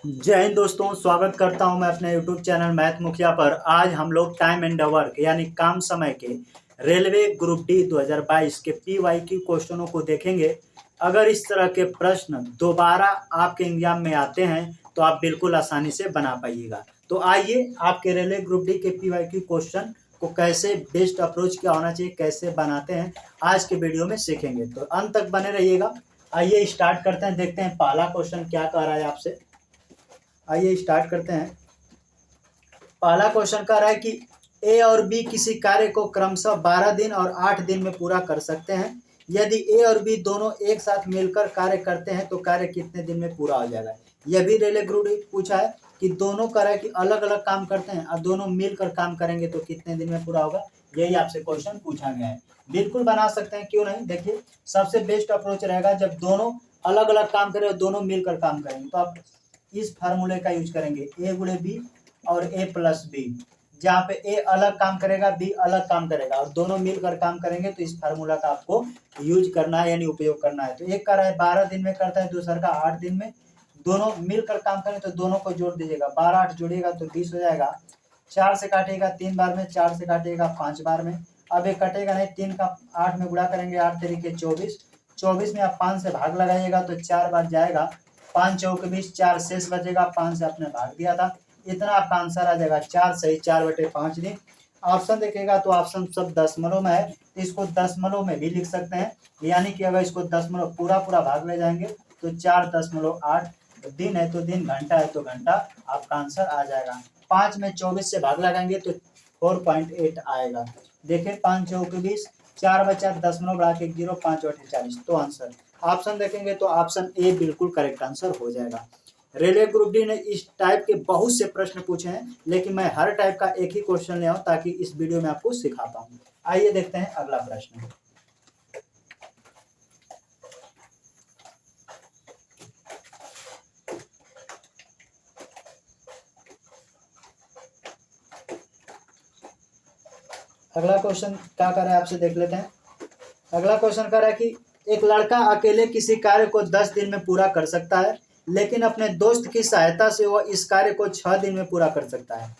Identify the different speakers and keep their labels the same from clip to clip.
Speaker 1: जय हिंद दोस्तों, स्वागत करता हूं मैं अपने YouTube चैनल मैथ मुखिया पर। आज हम लोग टाइम एंड वर्क यानी काम समय के रेलवे ग्रुप डी 2022 के PYQ क्वेश्चनों को देखेंगे। अगर इस तरह के प्रश्न दोबारा आपके एग्जाम में आते हैं तो आप बिल्कुल आसानी से बना पाइएगा। तो आइए आपके रेलवे ग्रुप डी के PYQ क्वेश्चन को कैसे बेस्ट अप्रोच क्या होना चाहिए, कैसे बनाते हैं, आज के वीडियो में सीखेंगे। तो अंत तक बने रहिएगा। आइए स्टार्ट करते हैं, देखते हैं पहला क्वेश्चन क्या कह रहा है आपसे। आइए स्टार्ट करते हैं। पहला क्वेश्चन कह रहा है कि ए और बी किसी कार्य को क्रमशः 12 दिन और 8 दिन में पूरा कर सकते हैं। यदि ए और बी दोनों एक साथ मिलकर कार्य करते हैं तो कार्य कितने दिन में पूरा हो जाएगा। यह भी रेलवे ग्रुप डी पूछा है कि दोनों कह रहा है कि अलग अलग काम करते हैं और दोनों मिलकर काम करेंगे तो कितने दिन में पूरा होगा। यही आपसे क्वेश्चन पूछा गया है। बिल्कुल बना सकते हैं, क्यों नहीं। देखिए, सबसे बेस्ट अप्रोच रहेगा जब दोनों अलग अलग काम करें और दोनों मिलकर काम करेंगे तो आप इस फार्मूले का यूज करेंगे, ए गुणे बी और ए प्लस बी। जहाँ पे ए अलग काम करेगा, बी अलग काम करेगा और दोनों मिलकर काम करेंगे तो इस फार्मूला का आपको यूज करना है यानी उपयोग करना है। तो एक का है 12 दिन में करता है, दूसरा का 8 दिन में। दोनों मिलकर काम करें तो दोनों को जोड़ दीजिएगा, 12 8 जोड़िएगा तो 20 हो जाएगा। 4 से काटिएगा 3 बार में, 4 से काटिएगा 5 बार में। अब ये कटेगा नहीं, 3 का 8 में गुणा करेंगे, 8 तरीके 24। 24 में आप 5 से भाग लगाइएगा तो 4 बार जाएगा। 5 चौके 20, 4 शेष बचेगा, 5 से आपने भाग दिया था, इतना आपका आंसर आ जाएगा 4 सही 4/5 दिन। ऑप्शन देखिएगा तो ऑप्शन सब दशमलव में है, तो इसको दशमलव में भी लिख सकते हैं। यानी कि अगर इसको दशमलव पूरा भाग ले जाएंगे तो 4.8 दिन है तो दिन, घंटा है तो घंटा, आपका आंसर आ जाएगा। 5 में 24 से भाग लगाएंगे तो 4.8 आएगा। देखिए 5 चौके 20, 4 बचा दशमलव बढ़ा के 0, 5/40, तो आंसर ऑप्शन देखेंगे तो ऑप्शन ए बिल्कुल करेक्ट आंसर हो जाएगा। रेलवे ग्रुप डी ने इस टाइप के बहुत से प्रश्न पूछे हैं, लेकिन मैं हर टाइप का एक ही क्वेश्चन ले आऊं ताकि इस वीडियो में आपको सिखा पाऊं। आइए देखते हैं अगला प्रश्न। अगला क्वेश्चन क्या कर रहा है आपसे देख लेते हैं। अगला क्वेश्चन कर रहा है कि एक लड़का अकेले किसी कार्य को 10 दिन में पूरा कर सकता है, लेकिन अपने दोस्त की सहायता से वह इस कार्य को 6 दिन में पूरा कर सकता है।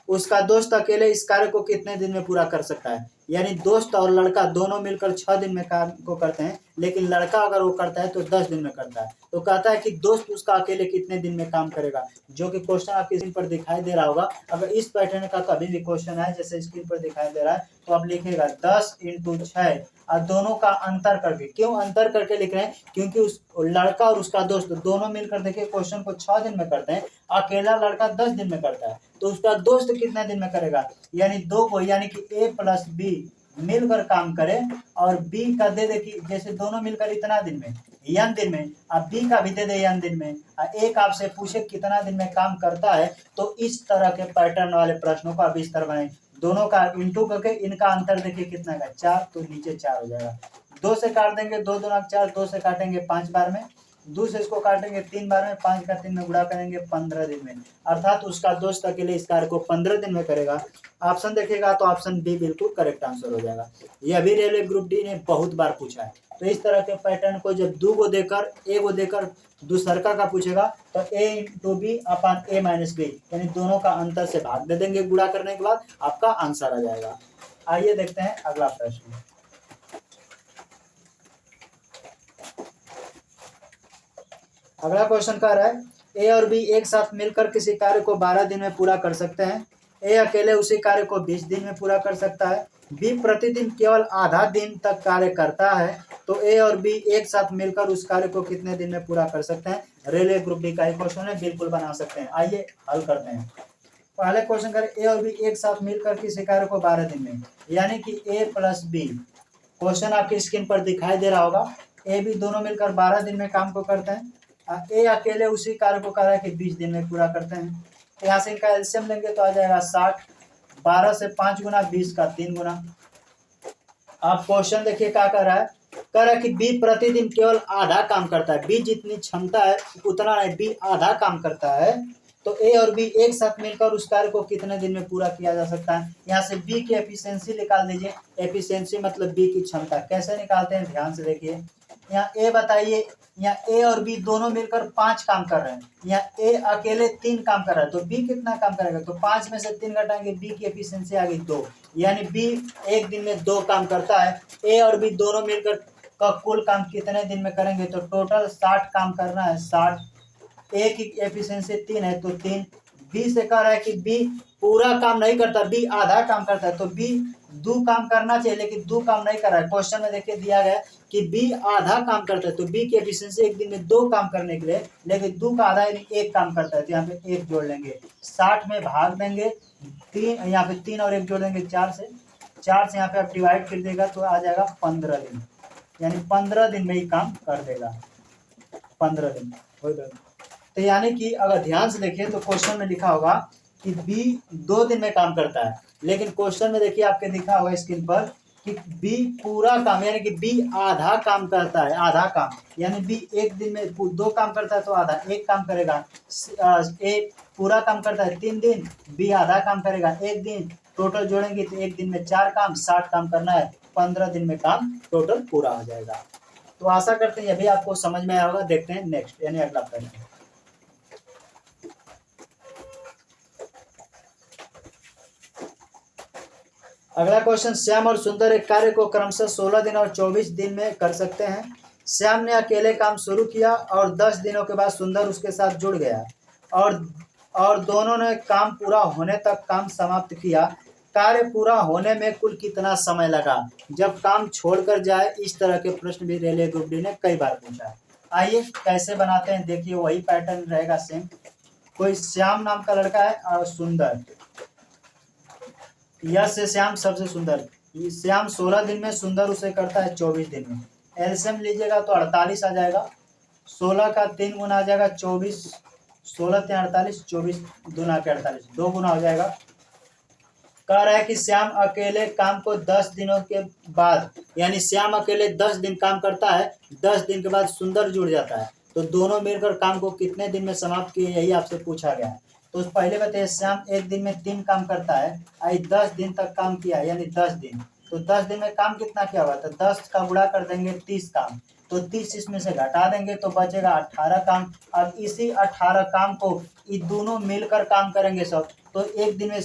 Speaker 1: उसका दोस्त अकेले इस कार्य को कितने दिन में पूरा कर सकता है। यानी दोस्त और लड़का दोनों मिलकर 6 दिन में काम को करते हैं, लेकिन लड़का अगर वो करता है तो 10 दिन में करता है। तो कहता है कि दोस्त उसका अकेले कितने दिन में काम करेगा, जो कि क्वेश्चन आपकी स्क्रीन पर दिखाई दे रहा होगा। अगर इस पैटर्न का कभी भी क्वेश्चन है जैसे स्क्रीन पर दिखाई दे रहा है तो आप लिखिएगा 10 × 6 और दोनों का अंतर करके। क्यों अंतर करके लिख रहे हैं, क्योंकि उस लड़का और उसका दोस्त दोनों मिलकर देखिए क्वेश्चन को 6 दिन में करते हैं, अकेला लड़का 10 दिन में करता है, तो उसका दोस्त कितने दिन में करेगा। यानी दो को, यानी कि ए प्लस बी मिलकर काम करे और बी का दे दे कि जैसे दोनों मिलकर इतना दिन में, n दिन में, अब बी का भी दे दे n दिन में, एक आपसे पूछे कितना दिन में काम करता है, तो इस तरह के पैटर्न वाले प्रश्नों को आप इस तरह बनाए। दोनों का इंटू करके इनका अंतर देखिए कितना का 4, तो नीचे 4 हो जाएगा। 2 से काट देंगे, 2 दूना 4, 2 से काटेंगे 5 बार में, 2 से इसको काटेंगे 3 बार में, 5 का 3 में गुणा करेंगे 15 दिन में। अर्थात उसका दोस्त अकेले इस कार्य को 15 दिन में करेगा। ऑप्शन देखेगा तो ऑप्शन बी बिल्कुल करेक्ट आंसर हो जाएगा। यह भी रेलवे ग्रुप डी ने बहुत बार पूछा है। तो इस तरह के पैटर्न को जब दो को देकर ए को देकर दूसरका का पूछेगा तो a × b upon a - b, यानी दोनों का अंतर से भाग दे देंगे गुणा करने के बाद, आपका आंसर आ जाएगा। आइए देखते हैं अगला प्रश्न। अगला क्वेश्चन कह रहा है ए और बी एक साथ मिलकर किसी कार्य को 12 दिन में पूरा कर सकते हैं। ए अकेले उसी कार्य को 20 दिन में पूरा कर सकता है। बी प्रतिदिन केवल आधा दिन तक कार्य करता है, तो ए और बी एक साथ मिलकर उस कार्य को कितने दिन में पूरा कर सकते हैं। रेलवे ग्रुप डी का क्वेश्चन है, बिल्कुल बना सकते हैं। आइए हल करते हैं। पहले क्वेश्चन करें ए और बी एक साथ मिलकर किसी कार्य को 12 दिन में, यानी कि ए प्लस बी। क्वेश्चन आपकी स्क्रीन पर दिखाई दे रहा होगा। ए बी दोनों मिलकर 12 दिन में काम को करते हैं, ए अकेले उसी कार्य को कर रहा है कि 20 दिन में पूरा करते हैं। तो यहाँ से इनका एलसीएम लेंगे तो आ जाएगा 60। 12 से 5 गुना, 20 का 3 गुना। आप क्वेश्चन देखिए क्या कर रहा है, कह रहा है कि बी प्रतिदिन केवल आधा काम करता है। बी जितनी क्षमता है उतना नहीं, बी आधा काम करता है। तो ए और बी एक साथ मिलकर उस कार्य को कितने दिन में पूरा किया जा सकता है। यहाँ से बी की एफिशिएंसी निकाल दीजिए। एफिशिएंसी मतलब बी की क्षमता। कैसे निकालते हैं ध्यान से देखिए। यहाँ ए बताइए, यहाँ ए और बी दोनों मिलकर 5 काम कर रहे हैं, यहाँ ए अकेले 3 काम कर रहा है, तो बी कितना काम करेगा। तो 5 में से 3 घटाएंगे, बी की एफिशिएंसी आ गई 2, यानी बी एक दिन में 2 काम करता है। ए और बी दोनों मिलकर का कुल काम कितने दिन में करेंगे, तो टोटल 60 काम करना है। 60, ए की एफिशिएंसी 3 है तो 3। बी से कह रहा है कि बी पूरा काम नहीं करता, बी आधा काम करता है, तो बी 2 काम करना चाहिए लेकिन 2 काम नहीं कर रहा है। क्वेश्चन में देखिए दिया गया कि बी आधा काम करता है, तो बी की एफिशिएंसी एक दिन में 2 काम करने के लिए, लेकिन 2 का आधा यानी 1 काम करता है, तो यहाँ पे 1 जोड़ लेंगे। 60 में भाग देंगे 3, यहाँ पे 3 और 1 जोड़ देंगे 4 से। 4 से यहाँ पे आप डिवाइड कर देगा तो आ जाएगा 15 दिन, यानी 15 दिन में ही काम कर देगा। 15 दिन हो गया। तो यानी कि अगर ध्यान से देखिए तो क्वेश्चन में लिखा होगा कि बी 2 दिन में काम करता है, लेकिन क्वेश्चन में देखिए आपके लिखा होगा स्क्रीन पर कि बी पूरा काम, यानी कि बी आधा काम करता है। आधा काम यानी बी एक दिन में 2 काम करता है तो आधा 1 काम करेगा। ए पूरा काम करता है 3 दिन, बी आधा काम करेगा 1 दिन। टोटल जोड़ेंगे तो एक दिन में 4 काम, 60 काम करना है, 15 दिन में काम टोटल पूरा हो जाएगा। तो आशा करते हैं ये भी आपको समझ में आया होगा। देखते हैं नेक्स्ट यानी अगला प्रश्न। अगला क्वेश्चन, श्याम और सुंदर एक कार्य को क्रमशः 16 दिन और 24 दिन में कर सकते हैं। श्याम ने अकेले काम शुरू किया और 10 दिनों के बाद सुंदर उसके साथ जुड़ गया और दोनों ने काम पूरा होने तक काम समाप्त किया। कार्य पूरा होने में कुल कितना समय लगा जब काम छोड़कर जाए। इस तरह के प्रश्न भी रेलवे ग्रुप डी ने कई बार पूछा है। आइए कैसे बनाते हैं, देखिए वही पैटर्न रहेगा सेम। कोई श्याम नाम का लड़का है और सुंदर, यश से श्याम सबसे सुंदर। श्याम 16 दिन में, सुंदर उसे करता है 24 दिन में। एलसीएम लीजिएगा तो 48 आ जाएगा। 16 का 3 गुना आ जाएगा 24, 16 3 48, 24 दूना के 48, 2 गुना हो जाएगा। कह रहा है कि श्याम अकेले काम को 10 दिनों के बाद, यानी श्याम अकेले 10 दिन काम करता है, 10 दिन के बाद सुंदर जुड़ जाता है, तो दोनों मिलकर काम को कितने दिन में समाप्त किए, यही आपसे पूछा गया है। तो पहले बताइए, श्याम एक दिन में 3 काम करता है, आई 10 दिन तक काम किया यानी 10 दिन, तो 10 दिन में काम कितना किया हुआ, तो 10 का गुणा कर देंगे 30 काम, तो 30 इसमें से घटा देंगे तो बचेगा 18 काम। अब इसी 18 काम को ये दोनों मिलकर काम करेंगे सब, तो एक दिन में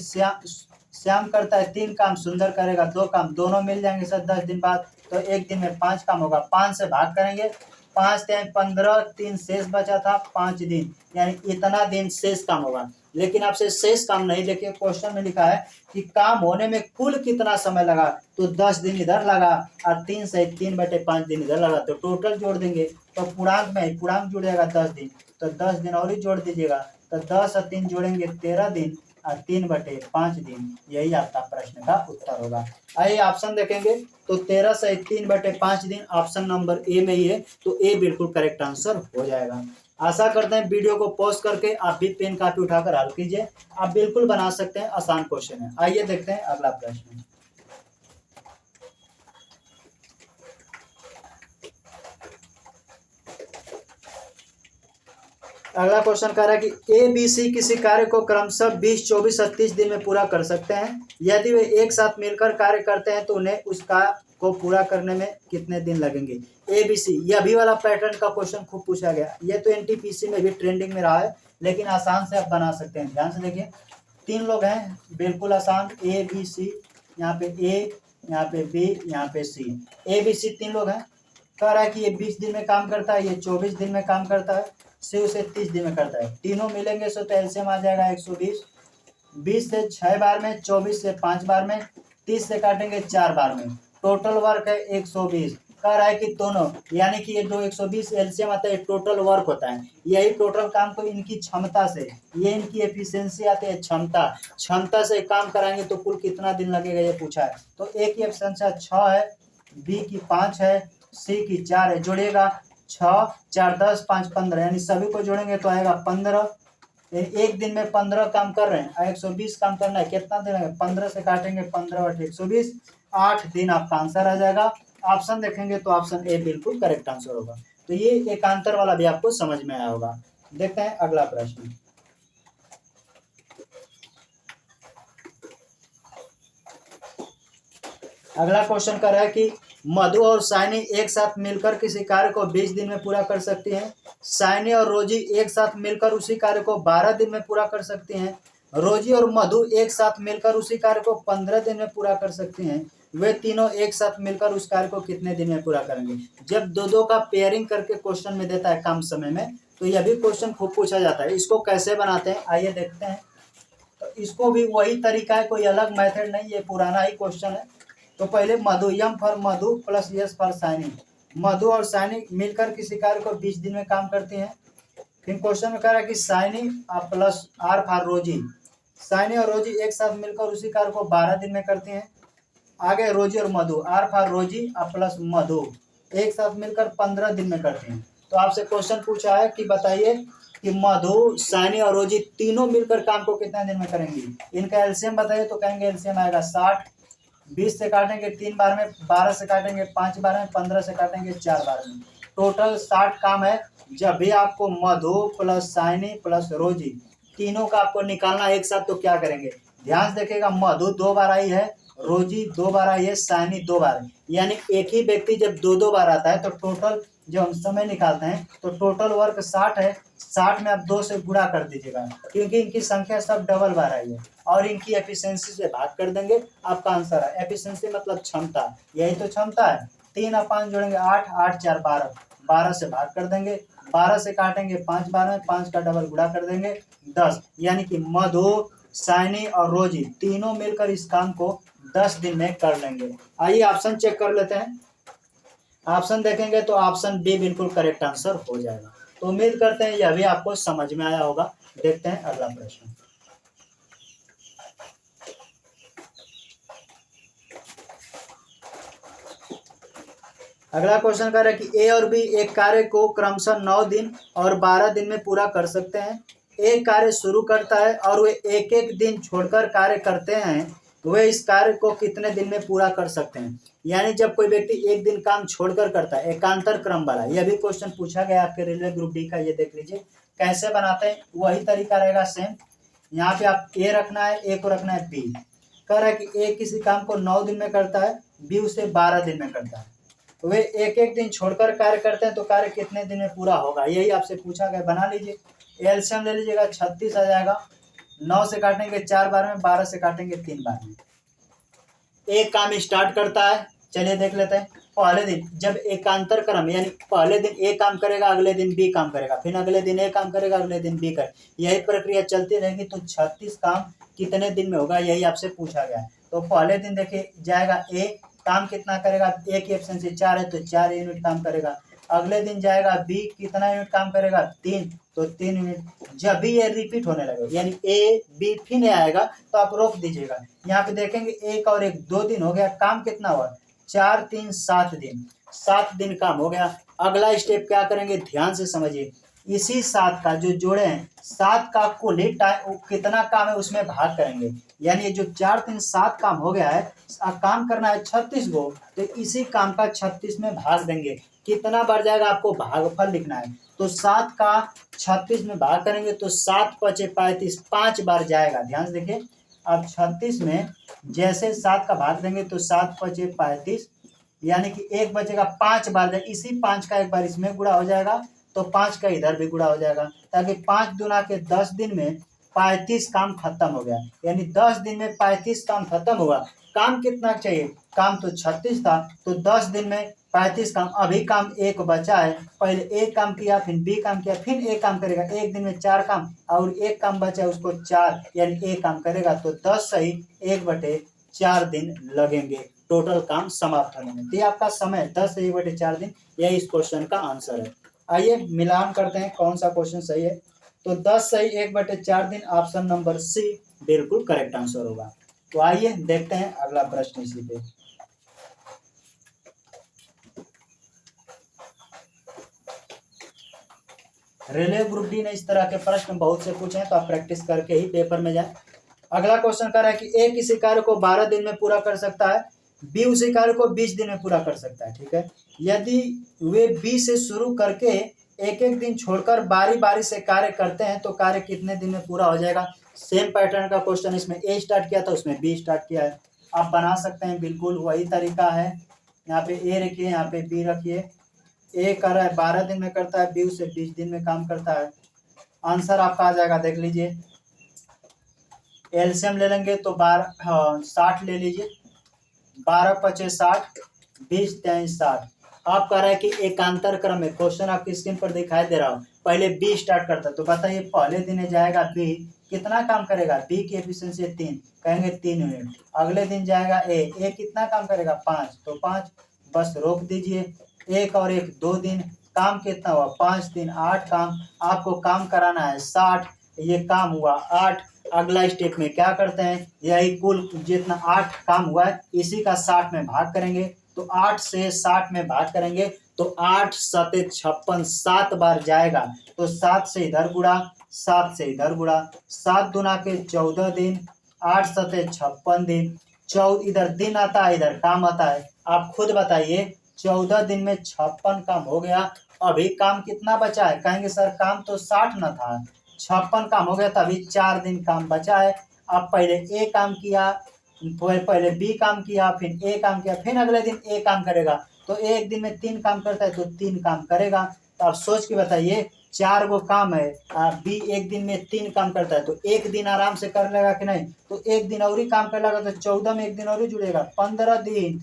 Speaker 1: श्याम करता है 3 काम, सुंदर करेगा 2 काम, दोनों मिल जाएंगे सर 10 दिन बाद, तो एक दिन में 5 काम होगा। 5 से भाग करेंगे, 5 टाइम 15, 3 शेष बचा था 5 दिन, यानी इतना दिन शेष काम होगा। लेकिन आपसे शेष काम नहीं, देखिए क्वेश्चन में लिखा है कि काम होने में कुल कितना समय लगा, तो 10 दिन इधर लगा और 3 से 3/5 दिन इधर लगा, तो टोटल जोड़ देंगे तो पूर्णांक में पूर्णांक जुड़ जाएगा 10 दिन, तो 10 दिन और ही जोड़ दीजिएगा, तो 10 और 3 जोड़ेंगे 13 दिन और 3/5 दिन, यही आपका प्रश्न का उत्तर होगा। आइए ऑप्शन देखेंगे तो 13 से 3/5 दिन ऑप्शन नंबर ए में ही है, तो ए बिल्कुल करेक्ट आंसर हो जाएगा। आशा करते हैं वीडियो को पॉज करके आप भी पेन कापी उठाकर हल कीजिए, आप बिल्कुल बना सकते हैं, आसान क्वेश्चन है। आइए देखते हैं अगला प्रश्न। अगला क्वेश्चन कह रहा है कि ए बी सी किसी कार्य को क्रमशः 20, 24, 36 दिन में पूरा कर सकते हैं। यदि वे एक साथ मिलकर कार्य करते हैं तो उन्हें उस कार्य को पूरा करने में कितने दिन लगेंगे। ए बी सी, ये अभी वाला पैटर्न का क्वेश्चन खूब पूछा गया, ये तो एनटीपीसी में भी ट्रेंडिंग में रहा है, लेकिन आसान से आप बना सकते हैं। ध्यान से देखिए, 3 लोग हैं, बिल्कुल आसान, ए बी सी, यहाँ पे ए, यहाँ पे बी, यहाँ पे सी, ए बी सी 3 लोग हैं। कह रहा है कि ये 20 दिन में काम करता है, ये 24 दिन में काम करता है, सी उसे 30 दिन में करता है। तीनों मिलेंगे तो एलसीएम आ जाएगा 120, 20 से 6 बार में, 24 से 5 बार में, 30 से काटेंगे 4 बार में, टोटल वर्क है 120। कह रहा है कि दोनों, यानी कि ये जो 120 एलसीएम आता है टोटल वर्क होता है, यही टोटल काम को इनकी क्षमता से, ये इनकी एफिशिएंसी आती है क्षमता से काम कराएंगे तो कुल कितना दिन लगेगा ये पूछा है। तो ए की संख्या 6 है, बी की 5 है, सी की 4 है, जोड़िएगा 6, 4, 10, 5, 15, यानी सभी को जोड़ेंगे तो आएगा 15। एक दिन में 15 काम कर रहे हैं, 120 काम करना है, कितना दिन लगेगा, 15 से काटेंगे 15/120, 8 दिन आपका आंसर आ जाएगा। ऑप्शन देखेंगे तो ऑप्शन ए बिल्कुल करेक्ट आंसर होगा। तो ये एकांतर वाला भी आपको समझ में आया होगा। देखते हैं अगला प्रश्न। अगला क्वेश्चन कर रहा है कि मधु और साइनी एक साथ मिलकर किसी कार्य को 20 दिन में पूरा कर सकती हैं। साइनी और रोजी एक साथ मिलकर उसी कार्य को 12 दिन में पूरा कर सकती हैं। रोजी और मधु एक साथ मिलकर उसी कार्य को 15 दिन में पूरा कर सकती हैं। वे तीनों एक साथ मिलकर उस कार्य को कितने दिन में पूरा करेंगे। जब दो दो का पेयरिंग करके क्वेश्चन में देता है कम समय में, तो यह भी क्वेश्चन खूब पूछा जाता है। इसको कैसे बनाते हैं आइए देखते हैं। तो इसको भी वही तरीका है, कोई अलग मेथड नहीं, ये पुराना ही क्वेश्चन है। तो पहले Madhu, M for Madhu plus S for Saini. Madhu और साइनी मिलकर किसी कार्य को 20 दिन में काम करती हैं। फिर क्वेश्चन में कह रहा है कि साइनी प्लस आर फॉर रोजी। साइनी और रोजी एक साथ मिलकर उसी कार्य को 12 दिन में करती हैं। आगे रोजी और मधु, आर फॉर रोजी प्लस मधु एक साथ मिलकर 15 दिन में करती हैं। तो आपसे क्वेश्चन पूछा है कि बताइए कि मधु, साइनी और रोजी तीनों मिलकर काम को कितने दिन में करेंगी। इनका एलसीएम बताइए, तो कहेंगे एलसीएम आएगा 60। 20 से काटेंगे 3 बार में, 12 से काटेंगे 5 बार में, 15 से काटेंगे 4 बार में। टोटल 60 काम है। जब भी आपको मधु प्लस साइनी प्लस रोजी तीनों का आपको निकालना एक साथ, तो क्या करेंगे, ध्यान से देखिएगा। मधु 2 बार आई है, रोजी 2 बार आई है, साइनी 2 बार, यानी एक ही व्यक्ति जब 2 बार आता है तो टोटल जब हम समय निकालते हैं तो टोटल वर्क 60 है। 60 में आप 2 से गुणा कर दीजिएगा, क्योंकि इनकी संख्या सब डबल बार आई है, और इनकी एफिशिएंसी से भाग कर देंगे, आपका आंसर है। एफिशिएंसी मतलब क्षमता, यही तो क्षमता है। 3 और 5 जोड़ेंगे 8, 8 4 12, 12 से भाग कर देंगे, 12 से काटेंगे 5 बार में, 5 का डबल गुणा कर देंगे 10, यानी कि मधु, साइनी और रोजी तीनों मिलकर इस काम को 10 दिन में कर लेंगे। आइए ऑप्शन चेक कर लेते हैं। ऑप्शन देखेंगे तो ऑप्शन बी बिल्कुल करेक्ट आंसर हो जाएगा। तो उम्मीद करते हैं यह भी आपको समझ में आया होगा। देखते हैं अगला प्रश्न। अगला क्वेश्चन कर रहा है कि ए और बी एक कार्य को क्रमशः 9 दिन और 12 दिन में पूरा कर सकते हैं। एक कार्य शुरू करता है और वे एक एक दिन छोड़कर कार्य करते हैं, वे इस कार्य को कितने दिन में पूरा कर सकते हैं। यानी जब कोई व्यक्ति एक दिन काम छोड़कर करता है, एकांतर क्रम वाला, यह भी क्वेश्चन पूछा गया आपके रेलवे ग्रुप डी का। ये देख लीजिए कैसे बनाते हैं, वही तरीका रहेगा सेम। यहाँ पे आप ए रखना है, ए को रखना है बी। कह रहा है कि ए किसी काम को 9 दिन में करता है, बी उसे 12 दिन में करता है, वे एक एक दिन छोड़कर कार्य करते हैं, तो कार्य कितने दिन में पूरा होगा, यही आपसे पूछा गया। बना लीजिए, एलसीएम ले लीजिएगा, 36 आ जाएगा। 9 से काटेंगे 4 बार में, 12 से काटेंगे 3 बार में। एक काम स्टार्ट करता है, चलिए देख लेते हैं। पहले दिन जब एकांतर क्रम, यानी पहले दिन ए काम करेगा, अगले दिन बी काम करेगा, फिर अगले दिन ए काम करेगा, अगले दिन बी कर, यही प्रक्रिया चलती रहेगी। तो 36 काम कितने दिन में होगा, यही आपसे पूछा गया है। तो पहले दिन देखिए जाएगा ए, काम कितना करेगा, ए की एफिशिएंसी 4 है तो 4 यूनिट काम करेगा। अगले दिन जाएगा बी, कितना यूनिट काम करेगा, 3, तो 3 यूनिट। जब भी ये रिपीट होने लगे, यानी ए बी फिर नहीं आएगा, तो आप रोक दीजिएगा। यहाँ पे देखेंगे 1 और 1 2 दिन हो गया, काम कितना हुआ, 4 3 7 दिन, 7 दिन काम हो गया। अगला स्टेप क्या करेंगे, ध्यान से समझिए। इसी 7 का जो जोड़े हैं, 7 का कुल ही टाइम कितना काम है उसमें भाग करेंगे, यानी ये जो 4 3 7 काम हो गया है, काम करना है 36 गो, तो इसी काम का 36 में भाग देंगे। कितना बार जाएगा आपको भागफल लिखना है, तो 7 का 36 में भाग करेंगे तो 7 पचे 35, 5 बार जाएगा। ध्यान से देखिए, अब 36 में जैसे 7 का भाग देंगे तो 7 पचे 35, यानी कि 1 बचेगा, 5 बार जाए, इसी 5 का एक बार इसमें गुणा हो जाएगा, तो 5 का इधर भी गुणा हो जाएगा, ताकि 5 दूना के 10 दिन में 35 काम खत्म हो गया। यानी 10 दिन में 35 काम खत्म हुआ। काम कितना चाहिए, काम तो 36 था, तो 10 दिन में 35 काम। अभी काम एक बचा है, पहले एक काम किया, फिर बी काम किया, फिर एक काम करेगा, एक दिन में 4 काम, और एक काम बचा है उसको 4, यानी एक काम करेगा, तो 10 सही 1/4 दिन लगेंगे टोटल काम समाप्त होने में। तो ये आपका समय 10 से 1/4 दिन, यही इस क्वेश्चन का आंसर है। आइए मिलान करते हैं कौन सा क्वेश्चन सही है। तो 10 सही 1/4 दिन, ऑप्शन नंबर सी बिल्कुल करेक्ट आंसर होगा। तो आइए देखते हैं अगला प्रश्न इसी पे। रेलवे ग्रुप डी ने इस तरह के प्रश्न बहुत से पूछे हैं, तो आप प्रैक्टिस करके ही पेपर में जाएं। अगला क्वेश्चन कर रहा है कि ए किसी कार्य को 12 दिन में पूरा कर सकता है, बी उसी कार्य को 20 दिन में पूरा कर सकता है। ठीक है, यदि वे बी से शुरू करके एक एक दिन छोड़कर बारी बारी से कार्य करते हैं, तो कार्य कितने दिन में पूरा हो जाएगा। सेम पैटर्न का क्वेश्चन, इसमें ए स्टार्ट किया था, उसमें बी स्टार्ट किया है। आप बना सकते हैं, बिल्कुल वही तरीका है। यहाँ पे ए रखिए, यहाँ पे बी रखिए। ए कर रहा है 12 दिन में करता है, बी उसे 20 दिन में काम करता है। आंसर आपका आ जाएगा, देख लीजिए। एलसीएम ले लेंगे तो 60 ले लीजिए। 12×5 = 60, 20×3 = 60। आप कह रहे हैं कि एकांतर क्रम में, क्वेश्चन आपकी स्क्रीन पर दिखाई दे रहा हो, पहले बी स्टार्ट करता है, तो बताइए पहले दिन जाएगा बी, कितना काम करेगा? बी की एफिशिएंसी 3, कहेंगे 3 यूनिट। अगले दिन जाएगा ए कितना काम करेगा? 5, तो 5, बस रोक दीजिए। 1 और 1 2 दिन, काम कितना हुआ? 5 दिन 8 काम। आपको काम कराना है 60, ये काम हुआ 8। अगला स्टेप में क्या करते हैं, यही कुल जितना 8 काम हुआ है इसी का 60 में भाग करेंगे। तो 8 से 60 में भाग करेंगे तो 8 सते 56, 7 बार जाएगा। तो 7 से इधर गुणा, 7 से इधर गुणा, 7 दूना के 14 दिन, 8 सते 56 दिन। इधर दिन आता है, इधर काम आता है। आप खुद बताइए, 14 दिन में 56 काम हो गया। अभी काम कितना बचा है? कहेंगे सर काम तो 60 न था, 56 काम हो गया, तभी 4 दिन काम बचा है। आप पहले ए काम किया, पहले बी काम किया, फिर ए काम किया, फिर अगले दिन ए काम करेगा। तो एक दिन में 3 काम करता है तो 3 काम करेगा। तो आप सोच के बताइए, 4 गो काम है, बी एक दिन में 3 काम करता है, तो एक दिन आराम से कर लेगा कि नहीं? तो एक दिन और ही काम कर लेगा, तो 14 में एक दिन और ही जुड़ेगा, 15 दिन।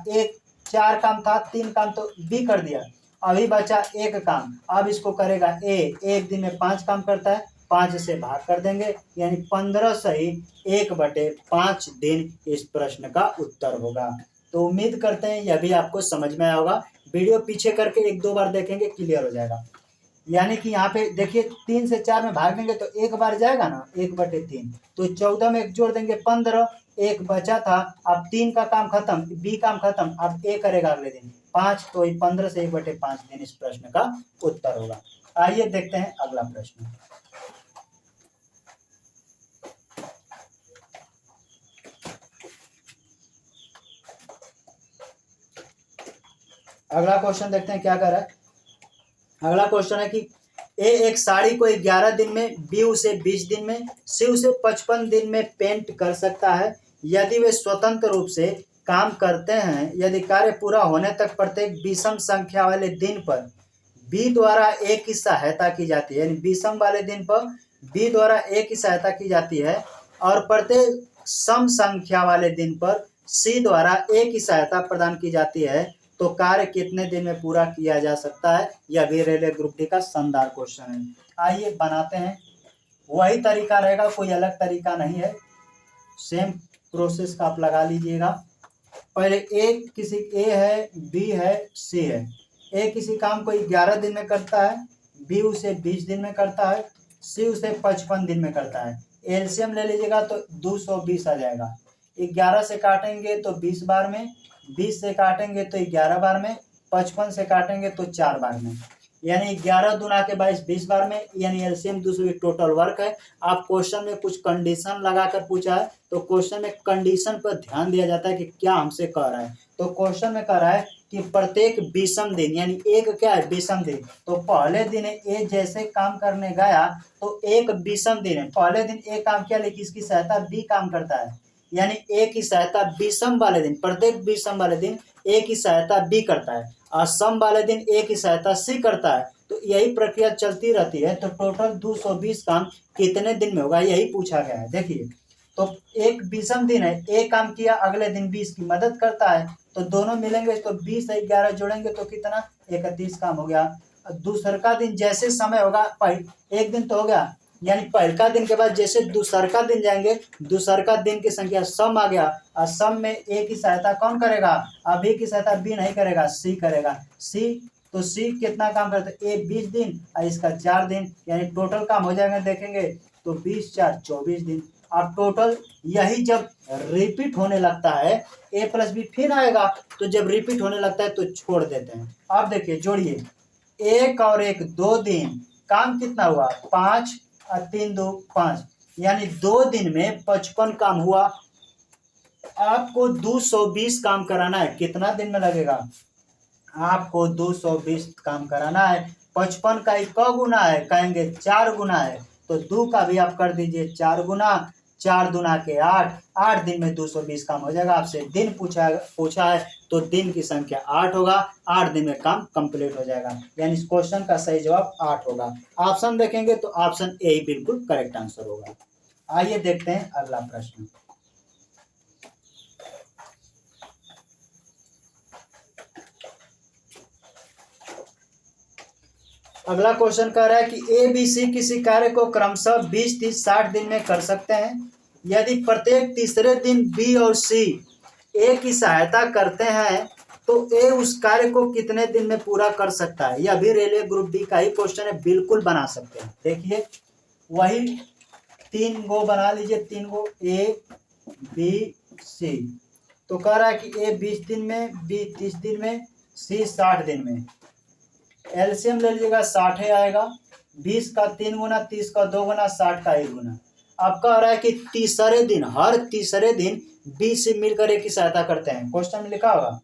Speaker 1: एक 4 काम था, 3 काम तो बी कर दिया, अभी बचा 1 काम। अब इसको करेगा ए, एक दिन में 5 काम करता है, 5 से भाग कर देंगे, यानी 15 सही 1/5 दिन इस प्रश्न का उत्तर होगा। तो उम्मीद करते हैं यह भी आपको समझ में आया होगा। वीडियो पीछे करके 1-2 बार देखेंगे, क्लियर हो जाएगा। यानी कि यहाँ पे देखिए 3 से 4 में भाग देंगे तो 1 बार जाएगा ना, 1/3। तो 14 में 1 जोड़ देंगे 15, 1 बचा था। अब 3 का काम खत्म, बी काम खत्म, अब ए करेगा अगले दिन 5, तो 15 से 1/5 दिन इस प्रश्न का उत्तर होगा। आइए देखते हैं अगला प्रश्न। अगला क्वेश्चन देखते हैं क्या कर रहा है। अगला क्वेश्चन है कि ए एक साड़ी को 11 दिन में, बी उसे 20 दिन में, सी उसे 55 दिन में पेंट कर सकता है। यदि वे स्वतंत्र रूप से काम करते हैं, यदि कार्य पूरा होने तक प्रत्येक विषम संख्या वाले दिन पर बी द्वारा ए की सहायता की जाती है, यानी विषम वाले दिन पर बी द्वारा ए की सहायता की जाती है, और प्रत्येक सम संख्या वाले दिन पर सी द्वारा ए की सहायता प्रदान की जाती है, तो कार्य कितने दिन में पूरा किया जा सकता है? यह भी रेलवे ग्रुप डी का शानदार क्वेश्चन है। आइए बनाते हैं, वही तरीका रहेगा, कोई अलग तरीका नहीं है, सेम प्रोसेस का आप लगा लीजिएगा। पहले ए है, बी है, सी है। ए किसी काम को 11 दिन में करता है, बी उसे 20 दिन में करता है, सी उसे 55 दिन में करता है। एलसीएम ले लीजिएगा तो 220 आ जाएगा। 11 से काटेंगे तो 20 बार में, 20 से काटेंगे तो 11 बार में, 55 से काटेंगे तो 4 बार में, यानी 11 दूना के 22, 20 बार में, यानी एलसीएम 220 टोटल वर्क है। आप क्वेश्चन में कुछ कंडीशन लगाकर पूछा है, तो क्वेश्चन में कंडीशन पर ध्यान दिया जाता है कि क्या हमसे कह रहा है। तो क्वेश्चन में कह रहा है कि प्रत्येक विषम दिन, यानी एक क्या है? विषम दिन। तो पहले दिन ए जैसे काम करने गया तो एक विषम दिन है, पहले दिन ए काम किया लेकिन इसकी सहायता बी काम करता है, यानी ए की सहायता विषम वाले दिन, प्रत्येक विषम वाले दिन ए की सहायता बी करता है, और सम वाले दिन ए की सहायता सी करता है। तो यही प्रक्रिया चलती रहती है। तो टोटल 220 काम कितने दिन में होगा, यही पूछा गया है। देखिए, तो एक विषम दिन है, ए काम किया, अगले दिन 20 की मदद करता है, तो दोनों मिलेंगे तो 20 और 11 जोड़ेंगे तो कितना? 31 काम हो गया। दूसरा दिन जैसे समय होगा, एक दिन तो हो गया, यानी पहला दिन के बाद जैसे दूसरा दिन जाएंगे, दूसरा दिन की संख्या सम आ गया, और सम में ए की सहायता कौन करेगा? अभी की सहायता बी नहीं करेगा, सी करेगा। सी, तो सी कितना काम करता है? ए 20 दिन और इसका 4 दिन, यानी टोटल काम हो जाएगा, देखेंगे तो 20 4 24 दिन। अब टोटल यही जब रिपीट होने लगता है, ए प्लस बी फिर आएगा, तो जब रिपीट होने लगता है तो छोड़ देते हैं। अब देखिए जोड़िए, 1 और 1 2 दिन, काम कितना हुआ? 5 और 3 2 5, यानी 2 दिन में 55 काम हुआ। आपको 220 काम कराना है, कितना दिन में लगेगा? आपको 220 काम कराना है। 55 का क गुना है? कहेंगे 4 गुना है, तो 2 का भी आप कर दीजिए 4 गुना, 4 दूना के 8, 8 दिन में 220 काम हो जाएगा। आपसे दिन पूछा है तो दिन की संख्या 8 होगा, 8 दिन में काम कंप्लीट हो जाएगा। यानी इस क्वेश्चन का सही जवाब 8 होगा। ऑप्शन देखेंगे तो ऑप्शन ए ही बिल्कुल करेक्ट आंसर होगा। आइए देखते हैं अगला प्रश्न। अगला क्वेश्चन कह रहा है कि ए बी सी किसी कार्य को क्रमशः 20, 30, 60 दिन में कर सकते हैं। यदि प्रत्येक तीसरे दिन बी और सी ए की सहायता करते हैं तो ए उस कार्य को कितने दिन में पूरा कर सकता है। यह भी रेलवे ग्रुप डी का ही क्वेश्चन है, बिल्कुल बना सकते हैं। देखिए वही 3 गो बना लीजिए, 3 गो ए बी सी। तो कह रहा है कि ए 20 दिन में, बी 30 दिन में, सी 60 दिन में। एलसीएम ले लीजिएगा, 60 ही आएगा। 20 का 3 गुना, 30 का 2 गुना, 60 का 1 गुना। अब कह रहा है कि तीसरे दिन, हर तीसरे दिन बी से मिलकर ए की सहायता करते हैं। क्वेश्चन में लिखा होगा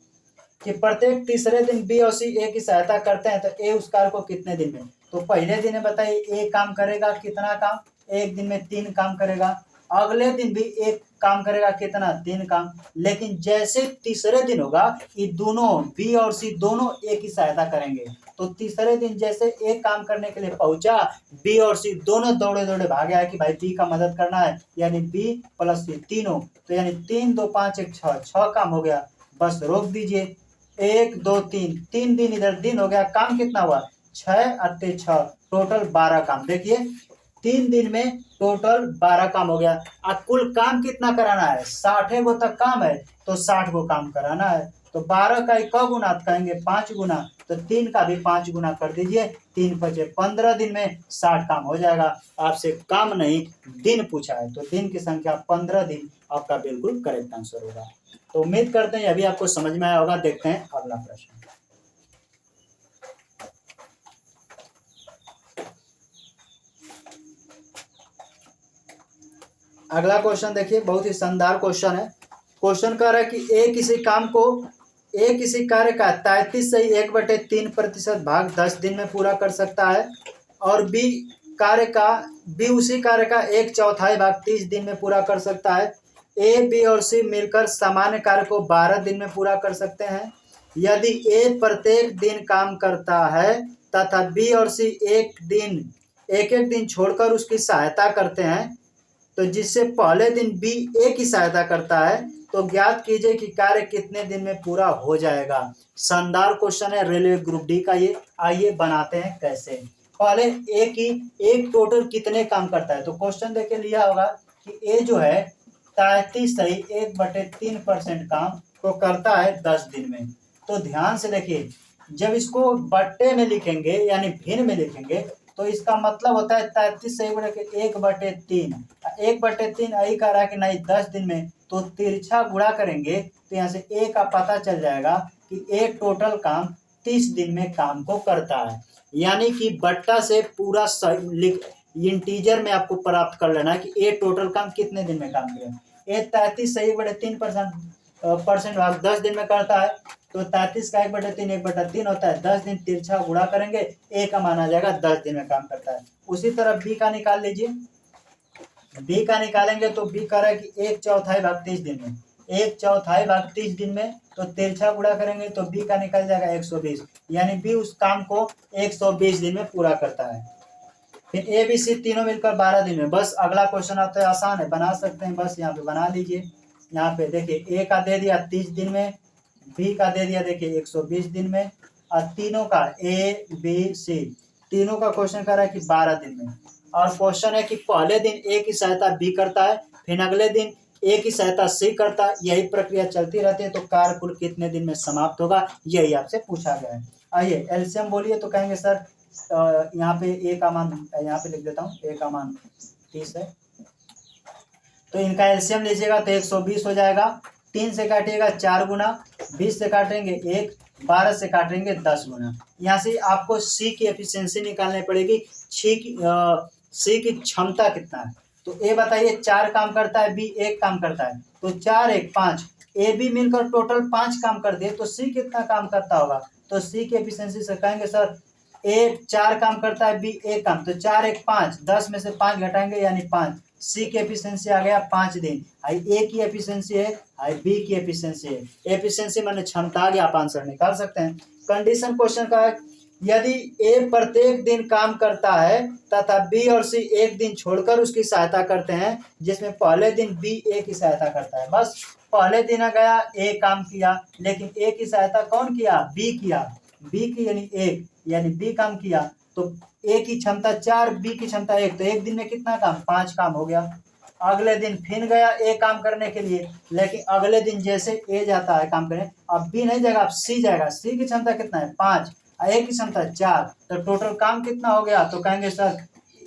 Speaker 1: कि प्रत्येक तीसरे दिन बी और सी ए की सहायता करते हैं तो ए उस कार्य को कितने दिन में। तो पहले दिन है बताइए ए काम करेगा कितना काम, एक दिन में 3 काम करेगा। अगले दिन भी एक काम करेगा कितना, 3 काम। लेकिन जैसे तीसरे दिन होगा ये दोनों बी और सी दोनों ए की सहायता करेंगे। तो तीसरे दिन जैसे एक काम करने के लिए पहुंचा, बी और सी दोनों दौड़े दौड़े भागे आए कि भाई बी का मदद करना है, यानी बी प्लस सी तीनों। तो यानी 3, 2, 5, 1, 6 काम हो गया। बस रोक दीजिए, 1, 2, 3 दिन इधर दिन हो गया। काम कितना हुआ, 6 अट्ठे 6, टोटल 12 काम। देखिए 3 दिन में टोटल 12 काम हो गया। अब कुल काम कितना कराना है, 60 गो तक काम है तो 60 गो काम कराना है। तो 12 का क गुना कहेंगे, 5 गुना। तो 3 का भी 5 गुना कर दीजिए, 3 बचे 15 दिन में 60 काम हो जाएगा। आपसे काम नहीं दिन पूछा है तो दिन की संख्या 15 दिन आपका बिल्कुल करेक्ट आंसर होगा। तो उम्मीद करते हैं अभी आपको समझ में आया होगा। देखते हैं अगला प्रश्न। अगला क्वेश्चन देखिए, बहुत ही शानदार क्वेश्चन है। क्वेश्चन कह रहा है कि ए किसी कार्य का 33 से 1/3% भाग 10 दिन में पूरा कर सकता है और बी उसी कार्य का 1/4 भाग 30 दिन में पूरा कर सकता है। ए बी और सी मिलकर सामान्य कार्य को 12 दिन में पूरा कर सकते हैं। यदि ए प्रत्येक दिन काम करता है तथा बी और सी एक एक दिन छोड़कर उसकी सहायता करते हैं, तो जिससे पहले दिन बी ए की सहायता करता है, तो ज्ञात कीजिए कि कार्य कितने दिन में पूरा हो जाएगा। शानदार क्वेश्चन है रेलवे ग्रुप डी का ये। आइए बनाते हैं कैसे। पहले एक टोटल कितने काम करता है। तो क्वेश्चन देख के लिया होगा कि ए जो है 33 सही 1/3% काम को करता है 10 दिन में। तो ध्यान से देखिए, जब इसको बट्टे में लिखेंगे यानी भिन्न में लिखेंगे तो इसका मतलब होता है 33 से 1/3। 1/3 यही कह रहा है कि नहीं 10 दिन में, तो तिरछा गुणा करेंगे तो यहाँ से ए का पता चल जाएगा कि ए टोटल काम 30 दिन में काम को करता है। यानी कि बट्टा से पूरा इंटीजर में आपको प्राप्त कर लेना है कि ए टोटल काम कितने दिन में काम करेगा। ए 33 से 1/3% भाग 10 दिन में करता है, तो 33 का 1/3 1/3 होता है। 10 दिन तिरछा गुणा करेंगे, ए का माना जाएगा 10 दिन में काम करता है। उसी तरह बी का निकाल लीजिए। बी का निकालेंगे तो बी कह रहा है कि 1/4 भाग 30 दिन में, 1/4 भाग 30 दिन में, तो तिरछा गुणा करेंगे तो बी का निकल जाएगा 120। यानी बी उस काम को 120 दिन में पूरा करता है। फिर ए बी सी तीनों मिलकर 12 दिन में। बस अगला क्वेश्चन आता है, आसान है, बना सकते हैं। बस यहाँ पे बना लीजिए। यहाँ पे देखिए ए का दे दिया 30 दिन में, बी का दे दिया देखिए 120 दिन में, और तीनों का ए बी सी तीनों का क्वेश्चन कर रहा है कि 12 दिन में। और क्वेश्चन है कि पहले दिन ए की सहायता बी करता है, फिर अगले दिन ए की सहायता सी करता है। यही प्रक्रिया चलती रहती है। तो कार्य कुल कितने दिन में समाप्त होगा, यही आपसे पूछा गया है। आइए एलसीएम बोलिए। तो कहेंगे सर यहाँ पे ए का मान यहाँ पे लिख देता हूँ, ए का मान 30 है, तो इनका एलसीएम लीजिएगा तो 120 हो जाएगा। 3 से काटिएगा 4 गुना, 20 से काटेंगे 1, 12 से काटेंगे 10 गुना। यहाँ से आपको सी की एफिशिएंसी निकालनी पड़ेगी, सी की क्षमता कितना है। तो ए बताइए 4 काम करता है, बी 1 काम करता है, तो 4 1 5, ए बी मिलकर टोटल 5 काम कर दिए, तो सी कितना काम करता होगा। तो सी की एफिशिएंसी से कहेंगे सर ए 4 काम करता है, बी 1 काम, तो 4 1 5, 10 में से 5 घटाएंगे यानी 5, सी की एफिशिएंसी आ गया 5 दिन। आई ए की एफिशिएंसी है, आई बी की एफिशिएंसी है। एफिशिएंसी माने क्षमता आ गया, आप आंसर निकाल सकते हैं। कंडीशन क्वेश्चन का है, यदि ए प्रत्येक दिन काम करता है तथा बी और सी एक दिन छोड़कर उसकी सहायता करते हैं, जिसमें पहले दिन बी ए की सहायता करता है। बस पहले दिन आ गया ए काम किया, लेकिन ए की सहायता कौन किया? बी किया। बी की यानी एक, यानी बी काम किया, तो ए की क्षमता 4, बी की क्षमता 1, तो एक दिन में कितना काम? 5 काम हो गया। अगले दिन फिर गया ए काम करने के लिए, लेकिन अगले दिन जैसे ए जाता है काम करने, अब बी नहीं जाएगा, अब सी जाएगा। सी की क्षमता कितना है? 5, ए की क्षमता 4, तो टोटल काम कितना हो गया? तो कहेंगे सर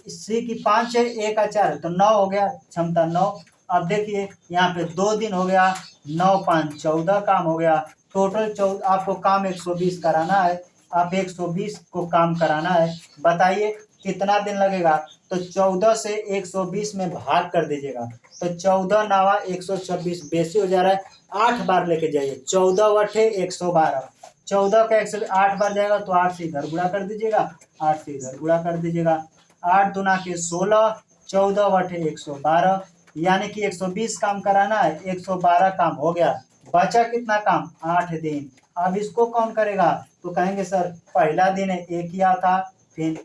Speaker 1: सी की 5 है, ए का 4 है, तो 9 हो गया, क्षमता 9। अब देखिए यहाँ पे 2 दिन हो गया, 9 5 14 काम हो गया। टोटल 14 आपको काम 120 कराना है, आप 120 को काम कराना है। बताइए कितना दिन लगेगा? तो 14 से 120 में भाग कर दीजिएगा, तो 14 नावा 126 बेसी हो जा रहा है, 8 बार लेके जाइए। 14 वठे 112, 14 का 108 बार जाएगा, तो 8 से इधर गुणा कर दीजिएगा, 8 से इधर गुणा कर दीजिएगा। 8 दूना के 16, 14 वठे 112, यानी कि 120 काम कराना है, 112 काम हो गया। बचा कितना काम? 8 दिन। अब इसको कौन करेगा? तो कहेंगे सर पहला दिन ए किया था, फिर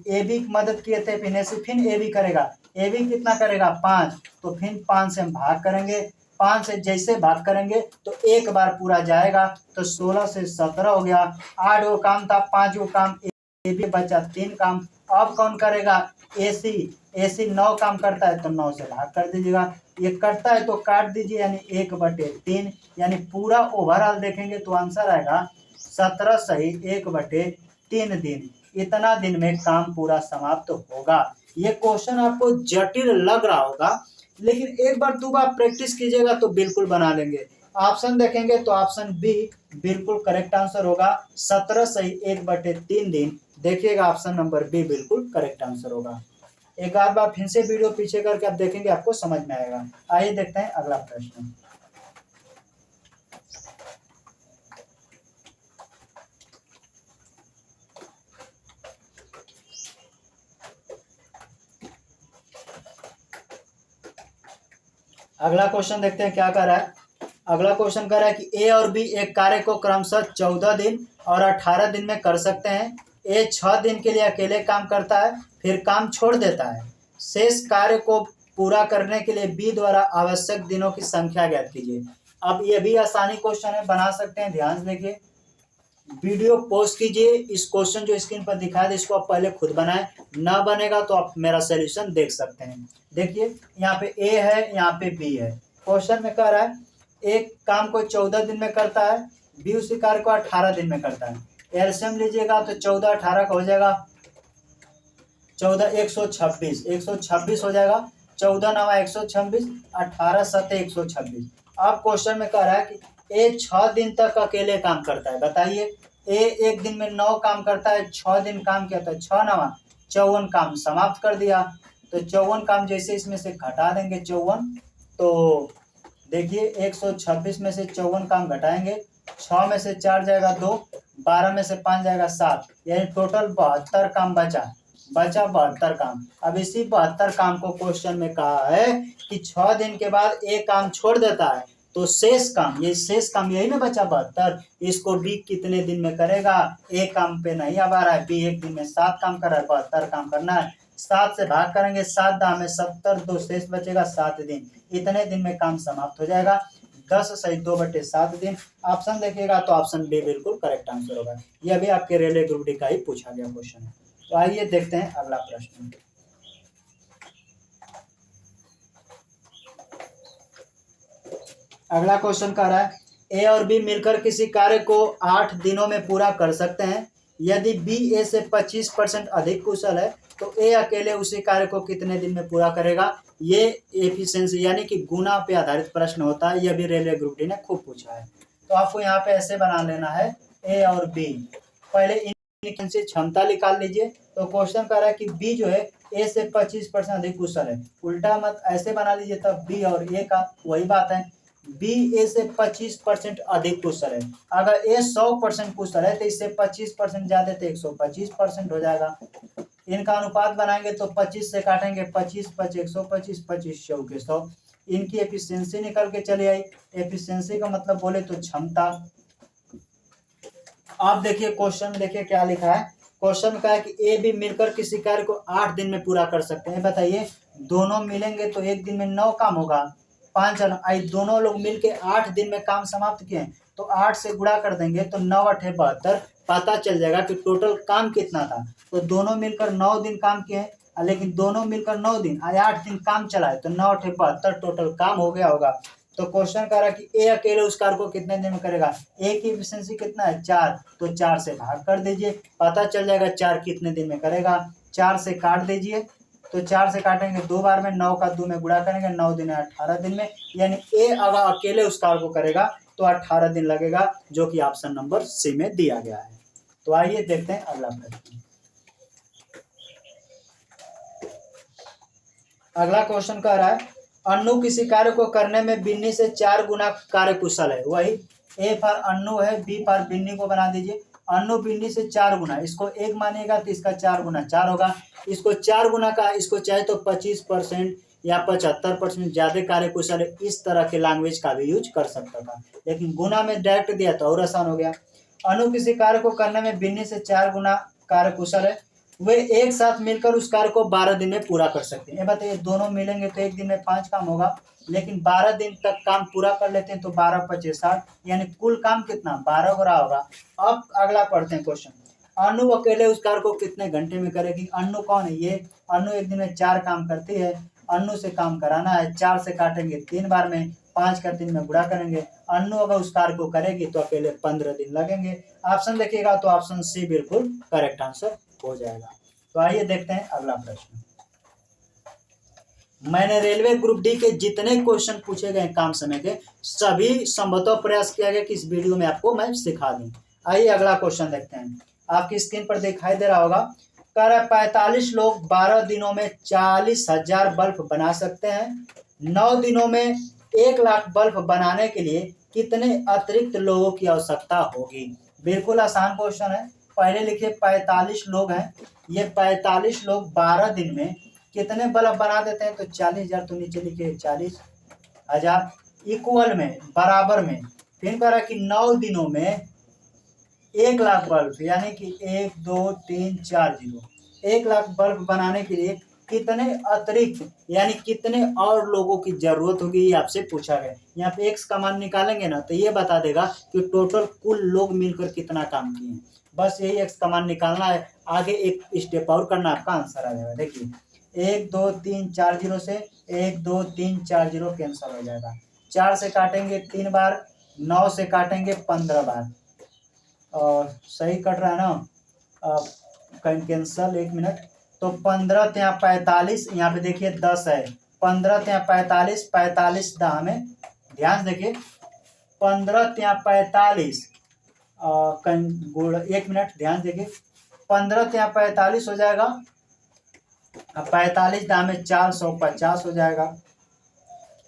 Speaker 1: ए भी मदद किए थे, फिर ए भी करेगा। ए भी कितना करेगा? 5, तो फिर 5 से हम भाग करेंगे। 5 से जैसे भाग करेंगे तो एक बार पूरा जाएगा, तो 16 से 17 हो गया। 8 वो काम था, 5 वो काम, ए भी बचा 3 काम। अब कौन करेगा? एसी 9 काम करता है, तो 9 से भाग कर दीजिएगा। ये कटता है तो काट दीजिए, यानी 1/3, यानी पूरा ओवरऑल देखेंगे तो आंसर आएगा 17 सही 1/3 दिन। इतना दिन में काम पूरा समाप्त होगा। ये क्वेश्चन आपको जटिल लग रहा होगा, लेकिन एक बार 2 बार प्रैक्टिस कीजिएगा तो बिल्कुल बना लेंगे। ऑप्शन देखेंगे तो ऑप्शन बी बिल्कुल करेक्ट आंसर होगा, 17 सही 1/3 दिन। देखिएगा ऑप्शन नंबर बी बिल्कुल करेक्ट आंसर होगा। एक आध बार फिर से वीडियो पीछे करके आप देखेंगे, आपको समझ में आएगा। आइए देखते हैं अगला प्रश्न। अगला क्वेश्चन देखते हैं क्या कर रहा है। अगला क्वेश्चन कर रहा है कि ए और बी एक कार्य को क्रमशः 14 दिन और 18 दिन में कर सकते हैं। ए 6 दिन के लिए अकेले काम करता है, फिर काम छोड़ देता है। शेष कार्य को पूरा करने के लिए बी द्वारा आवश्यक दिनों की संख्या ज्ञात कीजिए। अब ये भी आसानी क्वेश्चन है, बना सकते हैं। ध्यान से देखिए, वीडियो पॉज कीजिए, इस क्वेश्चन जो स्क्रीन पर दिखा दे इसको आप पहले खुद बनाएं, ना बनेगा तो आप मेरा सॉल्यूशन देख सकते हैं। देखिए यहाँ पे ए है, यहाँ पे बी है। क्वेश्चन में कह रहा है एक काम को 14 दिन में करता है, बी उसी कार्य को 18 दिन में करता है। एलसीएम लीजिएगा तो 14 18 का हो जाएगा 14 126 हो जाएगा। 14 9 126, 18 7 126। अब क्वेश्चन में कह रहा है कि ए 6 दिन तक अकेले काम करता है। बताइए ए एक दिन में 9 काम करता है, 6 दिन काम किया, तो 6 9 54 काम समाप्त कर दिया। तो 54 काम जैसे इसमें से घटा देंगे 54, तो देखिए 126 में से 54 काम घटाएंगे, 6 में से 4 जाएगा 2, 12 में से 5 जाएगा 7, यानी टोटल 72 काम बचा 72 काम। अब इसी 72 काम को क्वेश्चन में कहा है कि 6 दिन के बाद एक काम छोड़ देता है, तो शेष काम, ये शेष काम यही ना बचा 72, इसको बी कितने दिन में करेगा? एक काम पे नहीं अब आ रहा है, बी एक दिन में 7 काम कर रहा है, 72 काम करना है। 7 से भाग करेंगे, 7 दाम में 70, 2 शेष बचेगा 7 दिन। इतने दिन में काम समाप्त हो जाएगा, 10 सही 2/7 दिन। ऑप्शन देखिएगा तो ऑप्शन बी बिल्कुल करेक्ट आंसर होगा। यह भी आपके रेलवे ग्रुप डी का ही पूछा गया क्वेश्चन है। तो आइए देखते हैं अगला प्रश्न। अगला क्वेश्चन कह रहा है ए और बी मिलकर किसी कार्य को 8 दिनों में पूरा कर सकते हैं। यदि बी ए से 25% अधिक कुशल है तो ए अकेले उसी कार्य को कितने दिन में पूरा करेगा? ये एफिशिएंसी यानी कि गुना पे आधारित प्रश्न होता है। यह भी रेलवे ग्रुप डी ने खूब पूछा है। तो आपको यहाँ पे ऐसे बना लेना है ए और बी। पहले इनकी क्षमता निकाल लीजिए। तो क्वेश्चन कह रहा है कि बी जो है ए से 25% अधिक कुशल है, उल्टा मत ऐसे बना लीजिए, तब बी और ए का वही बात है। बी ए से 25% अधिक कुशल है। अगर ए 100% कुशल है तो इससे 25% ज्यादा तो 125% हो जाएगा। इनका अनुपात बनाएंगे तो 25 से काटेंगे 25 5 125 25 चौके 100। इनकी एफिशिएंसी निकल के चली आई। एफिशिएंसी का मतलब बोले तो क्षमता। आप देखिए क्वेश्चन देखिए क्या लिखा है। क्वेश्चन का है कि ए बी मिलकर किसी कार्य को 8 दिन में पूरा कर सकते हैं। बताइए दोनों मिलेंगे तो एक दिन में 9 काम होगा। 5 आई दोनों लोग मिलके 8 दिन में काम समाप्त किए तो 8 से गुणा कर देंगे तो 9 8 72। पता चल जाएगा कि टोटल काम कितना था। तो दोनों मिलकर 9 दिन काम किए लेकिन दोनों मिलकर 9 दिन 8 दिन काम चलाए तो 9 8 72 टोटल काम हो गया होगा। तो क्वेश्चन कह रहा है कि ए अकेले उस कार्य को कितने दिन में करेगा। ए की एफिशिएंसी कितना है 4 तो 4 से भाग कर दीजिए पता चल जाएगा 4 कितने दिन में करेगा। 4 से काट दीजिए तो 4 से काटेंगे 2 बार में 9 का 2 में गुणा करेंगे 9 दिन 18 दिन में। यानी ए अगर अकेले उस कार्य को करेगा तो 18 दिन लगेगा जो कि ऑप्शन नंबर सी में दिया गया है। तो आइए देखते हैं अगला प्रश्न। अगला क्वेश्चन कह रहा है अन्नू किसी कार्य को करने में बिन्नी से 4 गुना कार्य कुशल है। वही ए फॉर अन्नू है, बी फॉर बिन्नी को बना दीजिए। अन्नू बिन्नी से 4 गुना, इसको 1 मानिएगा तो इसका 4 गुना 4 होगा। इसको 4 गुना का इसको चाहे तो 25% या 75% ज्यादा कार्य कुशल है, इस तरह के लैंग्वेज का भी यूज कर सकता था लेकिन गुना में डायरेक्ट दिया तो और आसान हो गया। अनु किसी कार्य को करने में बिन्नी से 4 गुना कार्य कुशल है, वे एक साथ मिलकर उस कार्य को 12 दिन में पूरा कर सकते हैं। बताइए दोनों मिलेंगे तो एक दिन में 5 काम होगा लेकिन 12 दिन तक काम पूरा कर लेते हैं तो 12 25 60 यानी कुल काम कितना 12 हो रहा होगा। अब अगला पढ़ते हैं क्वेश्चन। अनु अकेले उस कार्य को कितने घंटे में करेगी। अनु कौन है ये। अनु एक दिन में 4 काम करती है। अनु से काम कराना है 4 से काटेंगे 3 बार में 5 का 3 में गुणा करेंगे। अनु अगर उस कार्य को करेगी तो अकेले 15 दिन लगेंगे। ऑप्शन देखिएगा तो ऑप्शन सी बिल्कुल करेक्ट आंसर हो जाएगा। तो आइए देखते हैं अगला प्रश्न। मैंने रेलवे ग्रुप डी के जितने क्वेश्चन पूछे गए काम समय के सभी संभवतः प्रयास किया गया कि इस वीडियो में आपको मैं सिखा दूं। आइए अगला क्वेश्चन देखते हैं। आपकी स्क्रीन पर दिखाई दे रहा होगा। कह रहा है 45 लोग 12 दिनों में 40,000 बल्ब बना सकते हैं। 9 दिनों में 1 लाख बल्ब बनाने के लिए कितने अतिरिक्त लोगों की आवश्यकता होगी। बिल्कुल आसान क्वेश्चन है। पहले लिखिए 45 लोग हैं, ये 45 लोग 12 दिन में कितने बल्ब बना देते हैं तो 40,000 तो नीचे लिखिए 40,000 इक्वल में बराबर में। फिर कह रहा है कि 9 दिनों में 1 लाख बल्ब यानी कि 1 2 3 4 0 1 लाख बल्ब बनाने के लिए कितने अतिरिक्त यानी कितने और लोगों की जरूरत होगी ये आपसे पूछा गया। यहाँ पे एक्स का मान निकालेंगे ना तो ये बता देगा कि टोटल कुल लोग मिलकर कितना काम किए हैं। बस यही एक्स का मान निकालना है, आगे एक स्टेप और करना आपका आंसर आ जाएगा। देखिए 1 2 3 4 0 से 1 2 3 4 0 कैंसिल हो जाएगा। 4 से काटेंगे 3 बार, 9 से काटेंगे 15 बार और सही कट रहा है ना। Cancel 1 minute. तो 15 त्या 45 यहाँ पे देखिए 10 है। 15 त्या 45 45 दाह में ध्यान देखिए 15 त्या 45 गुण 1 मिनट ध्यान देखिए 15 त्या 45 हो जाएगा। अब 45 दाह में 450 हो जाएगा।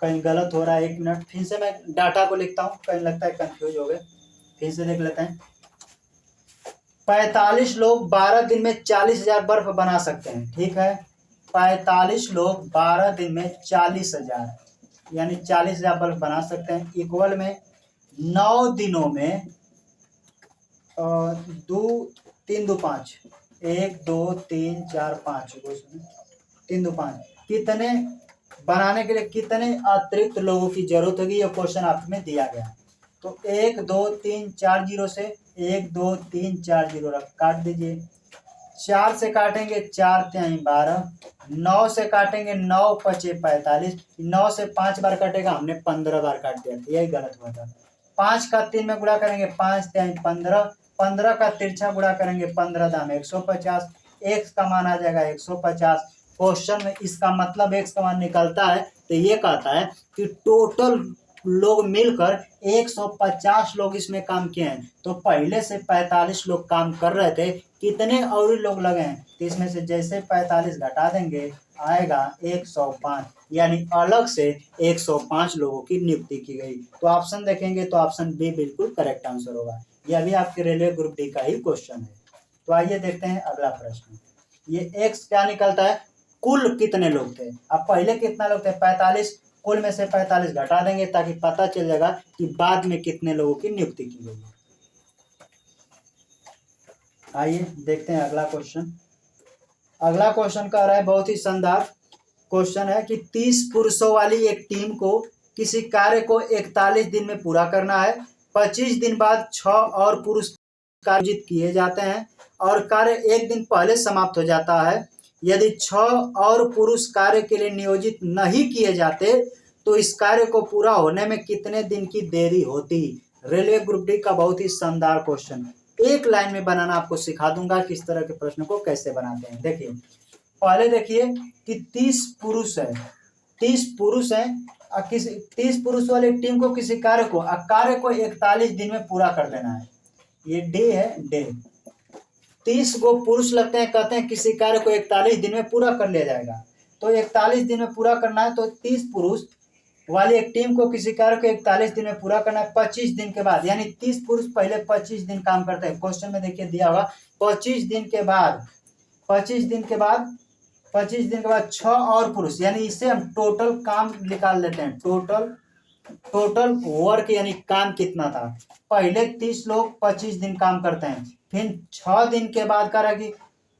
Speaker 1: कहीं गलत हो रहा है 1 मिनट फिर से मैं डाटा को लिखता हूँ, कहीं लगता है कंफ्यूज हो गए। फिर से देख लेते हैं। 45 लोग 12 दिन में 40,000 बर्फ बना सकते हैं। ठीक है 45 लोग 12 दिन में 40,000 यानी 40,000 बल्ब बना सकते हैं। इक्वल में 9 दिनों में 2 3 2 5 1 2 3 4 5 3 2 5 कितने बनाने के लिए कितने अतिरिक्त लोगों की जरूरत होगी यह क्वेश्चन आप में दिया गया है। तो 1 2 3 4 0 से 1 2 3 4 0 रख काट दीजिए। 4 से काटेंगे 4 त्याई 12, 9 से काटेंगे 9 पचे 45, 9 से 5 बार कटेगा हमने 15 बार काट दिया था यही गलत हुआ था। 5 का 3 में गुणा करेंगे 5 त्याई 15, 15 का तिरछा गुणा करेंगे 15 दाम 150, एक्स का मान आ जाएगा 150। क्वेश्चन में इसका मतलब एक्स का मान निकलता है तो ये कहता है कि टोटल लोग मिलकर 150 लोग इसमें काम किए हैं। तो पहले से 45 लोग काम कर रहे थे, कितने और लोग लगे हैं तो इसमें से जैसे 45 घटा देंगे आएगा 105 यानी अलग से 105 लोगों की नियुक्ति की गई। तो ऑप्शन देखेंगे तो ऑप्शन बी बिल्कुल करेक्ट आंसर होगा। यह भी आपके रेलवे ग्रुप डी का ही क्वेश्चन है। तो आइए देखते हैं अगला प्रश्न। ये x क्या निकलता है, कुल कितने लोग थे। अब पहले कितना लोग थे, 45, कुल में से 45 घटा देंगे ताकि पता चल जाएगा कि बाद में कितने लोगों की नियुक्ति की गई है। आइए देखते हैं अगला क्वेश्चन। अगला क्वेश्चन कह रहा है, बहुत ही शानदार क्वेश्चन है कि 30 पुरुषों वाली एक टीम को किसी कार्य को 41 दिन में पूरा करना है। 25 दिन बाद 6 और पुरुष आयोजित किए जाते हैं और कार्य एक दिन पहले समाप्त हो जाता है। यदि 6 और पुरुष कार्य के लिए नियोजित नहीं किए जाते तो इस कार्य को पूरा होने में कितने दिन की देरी होती। रेलवे ग्रुप डी का बहुत ही शानदार क्वेश्चन, एक लाइन में बनाना आपको सिखा दूंगा किस तरह के प्रश्न को कैसे बनाते हैं। देखिए पहले देखिए कि 30 पुरुष है, 30 पुरुष है, किसी 30 पुरुष वाली टीम को किसी कार्य को 41 दिन में पूरा कर देना है। ये डे है, डे 30 गो पुरुष लगते हैं, कहते हैं किसी कार्य को 41 दिन में पूरा कर लिया जाएगा। तो 41 दिन में पूरा करना है तो 30 पुरुष वाली एक टीम को किसी कार्य को 41 दिन में पूरा करना है 25 दिन के बाद, यानी 30 पुरुष पहले 25 दिन काम करते हैं। क्वेश्चन में देखिए दिया होगा 25 दिन के बाद 6 और पुरुष, यानी इससे हम टोटल काम निकाल लेते हैं। टोटल वर्क यानी काम कितना था। पहले 30 लोग 25 दिन काम करते हैं, फिर 6 दिन के बाद करा कि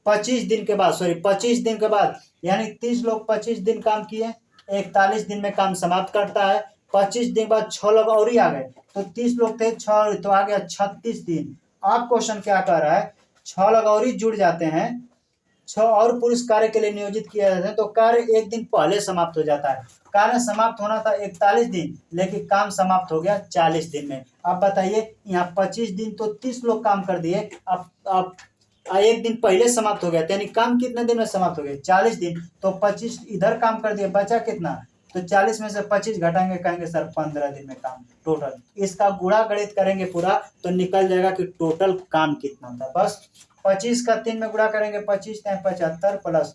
Speaker 1: 25 दिन के बाद यानी 30 लोग 25 दिन काम किए, 41 दिन में काम समाप्त करता है। 25 दिन बाद 6 लोग और ही आ गए, तो 30 लोग थे 6 तो आ गया 36 दिन। अब क्वेश्चन क्या कर रहा है, 6 लोग और ही जुड़ जाते हैं, 6 और पुरुष कार्य के लिए नियोजित किया जाता है तो कार्य एक दिन पहले समाप्त हो जाता है। कार्य समाप्त होना था 41 दिन, लेकिन काम समाप्त हो गया 40 दिन में। अब बताइए यहाँ 25 दिन तो 30 लोग काम कर दिए, अब एक दिन पहले समाप्त हो गया, यानी काम कितने दिन में समाप्त हो गया, 40 दिन। तो 25 इधर काम कर दिए, बचा कितना, तो 40 में से 25 घटाएंगे, कहेंगे सर 15 दिन में काम टोटल। इसका गुणा गणित करेंगे पूरा तो निकल जाएगा कि टोटल काम कितना था। बस 25 का 3 में गुणा करेंगे, 25 × 75 प्लस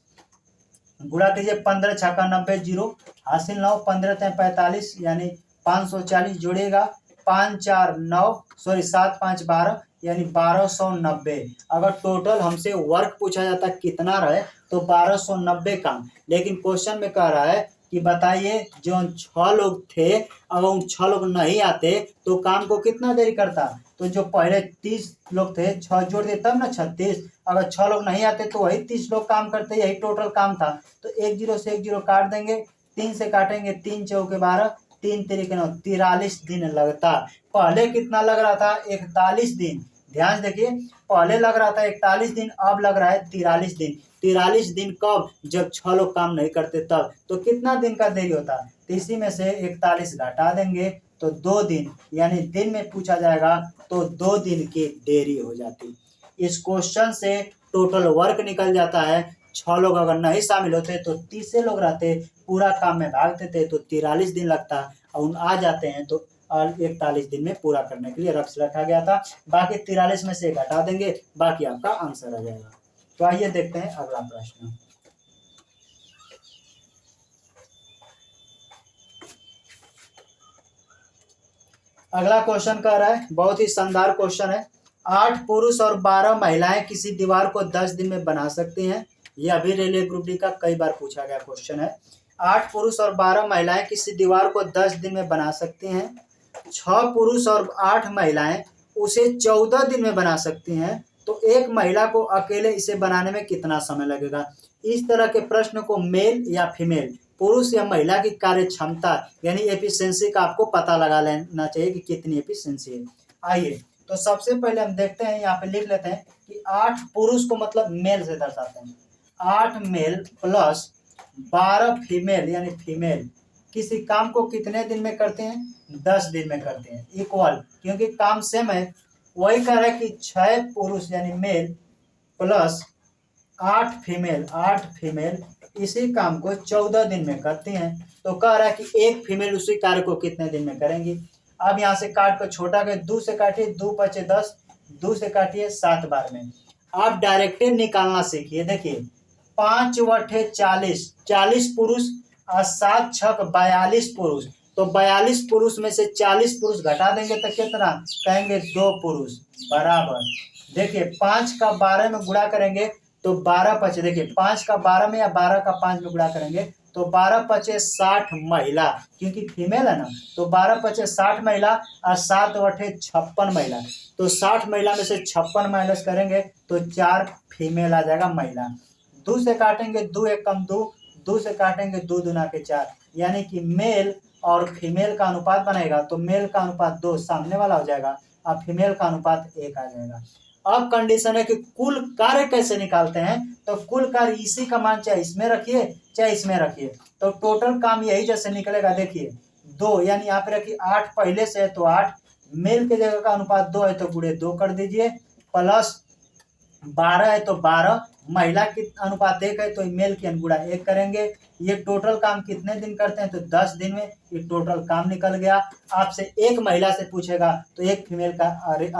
Speaker 1: गुणा कीजिए 15 छक्का 90 जीरो हासिल 9, 15 × 45 यानी 540 जोड़ेगा 5 4 9 7 5 12 यानी 1290। अगर टोटल हमसे वर्क पूछा जाता कितना रहे तो 1290 काम, लेकिन क्वेश्चन में कह रहा है कि बताइए जो 6 लोग थे अगर उन 6 लोग नहीं आते तो काम को कितना देरी करता। तो जो पहले 30 लोग थे 6 जोड़ दिए तब ना 36, अगर 6 लोग नहीं आते तो वही 30 लोग काम करते, यही टोटल काम था। तो 1 0 से 1 0 काट देंगे, 3 से काटेंगे 3 चौके 12, 3 तिरिक 9, 43 दिन लगता। पहले कितना लग रहा था, 41 दिन। ध्यान देखिए पहले लग रहा था 41 दिन, अब लग रहा है 43 दिन। 43 दिन कब, जब 6 लोग काम नहीं करते तब। तो कितना दिन का देरी होता, तो इसी में से 41 घटा देंगे तो 2 दिन, यानी दिन में पूछा जाएगा तो 2 दिन की देरी हो जाती। इस क्वेश्चन से टोटल वर्क निकल जाता है। 6 लोग अगर नहीं शामिल होते तो 30 लोग रहते, पूरा काम में भागते थे तो 43 दिन लगता, और आ जाते हैं तो 41 दिन में पूरा करने के लिए रखा गया था। बाकी 43 में से घटा देंगे, बाकी आपका आंसर आ जाएगा। तो आइए देखते हैं अगला प्रश्न। अगला क्वेश्चन कह रहा है, बहुत ही शानदार क्वेश्चन है, 8 पुरुष और 12 महिलाएं किसी दीवार को 10 दिन में बना सकती हैं। यह अभी रेलवे ग्रुप डी का कई बार पूछा गया क्वेश्चन है। 8 पुरुष और 12 महिलाएं किसी दीवार को 10 दिन में बना सकती हैं। 6 पुरुष और 8 महिलाएं उसे 14 दिन में बना सकती हैं, तो एक महिला को अकेले इसे बनाने में कितना समय लगेगा। इस तरह के प्रश्न को मेल या फीमेल, पुरुष या महिला की कार्य क्षमता यानी एफिशिएंसी का आपको पता लगा लेना चाहिए कि कितनी एफिशिएंसी है। आइए तो सबसे पहले हम देखते हैं, यहाँ पे लिख लेते हैं कि 8 पुरुष को मतलब मेल से दर्शाते हैं, 8 मेल प्लस 12 फीमेल यानी फीमेल किसी काम को कितने दिन में करते हैं, 10 दिन में करते हैं। इक्वल, क्योंकि काम सेम है, वही कह रहा है कि 6 पुरुष यानी मेल प्लस 8 फीमेल इसी काम को 14 दिन में करती हैं। तो कह रहा है कि एक फीमेल उसी कार्य को कितने दिन में करेंगी। अब यहाँ से काट कर छोटा के 2 से काटिए, 2 × 10, 2 से काटिए 7 बार में। आप डायरेक्ट निकालना सीखिए। देखिए 5 × 40, 40 पुरुष और 7 × 6 42 पुरुष, तो 42 पुरुष में से 40 पुरुष घटा देंगे तो कितना, कहेंगे 2 पुरुष बराबर। देखिए 5 का 12 में गुणा करेंगे तो 12 पचे, देखिए 5 का 12 में या 12 का 5 में गुणा करेंगे तो 12 पचे 60 महिला, क्योंकि फीमेल है ना, तो 12 पचे 60 महिला और 7 बटे 56 महिला। तो 60 महिला में से 56 माइनस करेंगे तो 4 फीमेल आ जाएगा महिला। 2 से काटेंगे 2 एक कम 2, 2 से काटेंगे 2 दूना के 4, यानी कि मेल और फीमेल का अनुपात बनेगा तो मेल का अनुपात 2 सामने वाला हो जाएगा और फीमेल का अनुपात 1 आ जाएगा। अब कंडीशन है कि कुल कार्य कैसे निकालते हैं, तो कुल कार्य इसी का मान चाहे इसमें रखिए चाहे इसमें रखिए, तो टोटल काम यही जैसे निकलेगा। देखिए 2 यानी यहाँ पे रखिए 8 पहले से है तो 8, मेल के जगह का अनुपात 2 है तो गुणे 2 कर दीजिए, प्लस 12 है तो 12, महिला की अनुपात 1 है तो मेल की अनुगुणा 1 करेंगे। ये टोटल काम कितने दिन करते हैं, तो 10 दिन में ये टोटल काम निकल गया। आपसे एक महिला से पूछेगा तो एक फीमेल का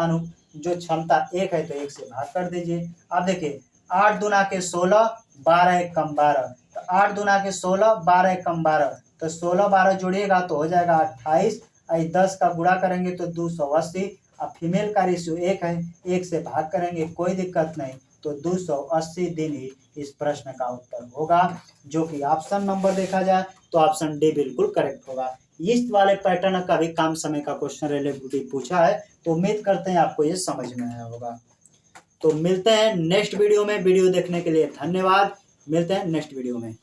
Speaker 1: अनु जो क्षमता 1 है तो 1 से भाग कर दीजिए। अब देखिए 8 दूना के 16, 12 एक कम 12, तो 8 दूना के 16, 12 एक कम 12, तो 16 12 जोड़िएगा तो हो जाएगा 28, 10 का गुणा करेंगे तो 280। अब फीमेल का रेशियो 1 है, 1 से भाग करेंगे कोई दिक्कत नहीं, तो 280 दिन ही इस प्रश्न का उत्तर होगा, जो कि ऑप्शन नंबर देखा जाए तो ऑप्शन डी बिल्कुल करेक्ट होगा। इस वाले पैटर्न का भी कम समय का क्वेश्चन रिलेटेड पूछा है, तो उम्मीद करते हैं आपको ये समझ में आया होगा। तो मिलते हैं नेक्स्ट वीडियो में। वीडियो देखने के लिए धन्यवाद। मिलते हैं नेक्स्ट वीडियो में।